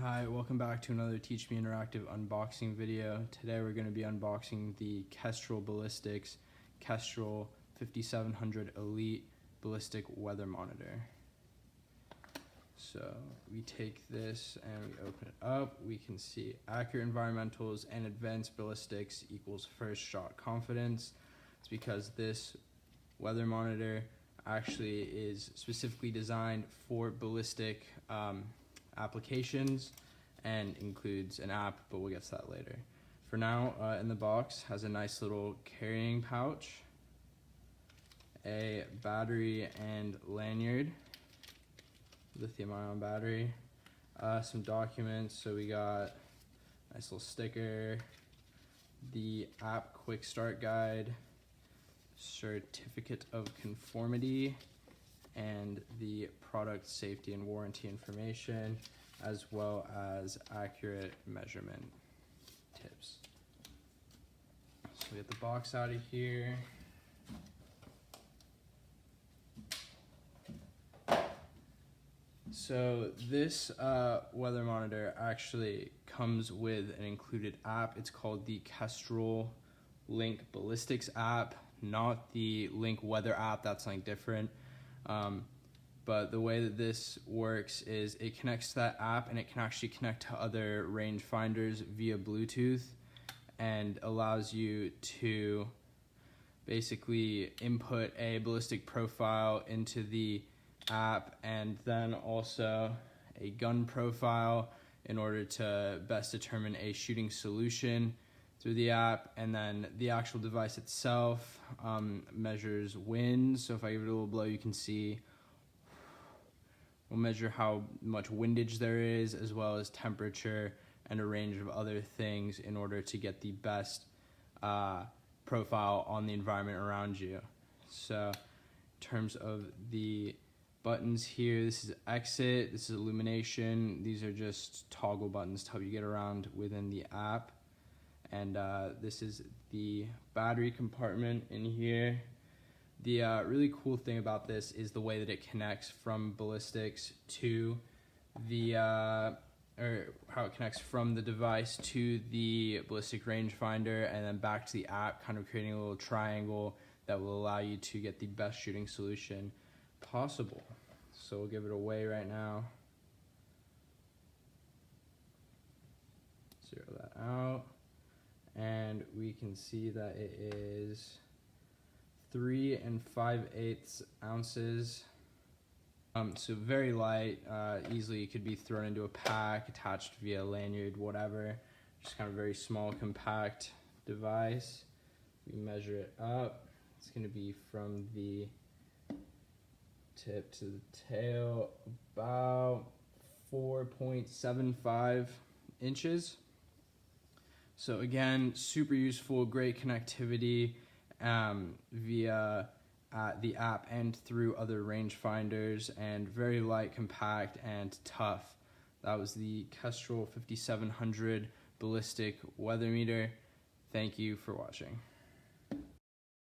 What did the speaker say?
Hi, welcome back to another Teach Me Interactive unboxing video. Today we're going to be unboxing the Kestrel Ballistics Kestrel 5700 Elite Ballistic Weather Monitor. So we take this and we open it up. We can see accurate environmentals and advanced ballistics equals first shot confidence. It's because this weather monitor actually is specifically designed for ballistic applications and includes an app, but we'll get to that later. For now, in the box has a nice little carrying pouch, a battery and lanyard, lithium-ion battery, some documents. So we got a nice little sticker, the app quick start guide, certificate of conformity, and the product safety and warranty information, as well as accurate measurement tips. So we get the box out of here. So this weather monitor actually comes with an included app. It's called the Kestrel Link Ballistics app, not the Link Weather app. That's something different. But the way that this works is it connects to that app, and it can actually connect to other rangefinders via Bluetooth, and allows you to basically input a ballistic profile into the app and then also a gun profile in order to best determine a shooting solution through the app. And then the actual device itself measures wind. So if I give it a little blow, you can see we'll measure how much windage there is, as well as temperature and a range of other things in order to get the best profile on the environment around you. So in terms of the buttons here, this is exit, this is illumination. These are just toggle buttons to help you get around within the app. And this is the battery compartment in here. The really cool thing about this is the way that it connects from ballistics to the, or how it connects from the device to the ballistic rangefinder and then back to the app, kind of creating a little triangle that will allow you to get the best shooting solution possible. So we'll give it away right now. Zero that out. And we can see that it is 3 5/8 ounces. So very light, easily could be thrown into a pack, attached via lanyard, whatever. Just kind of very small, compact device. We measure it up. It's going to be from the tip to the tail about 4.75 inches. So again, super useful, great connectivity via the app and through other rangefinders, and very light, compact, and tough. That was the Kestrel 5700 Ballistic Weather Meter. Thank you for watching.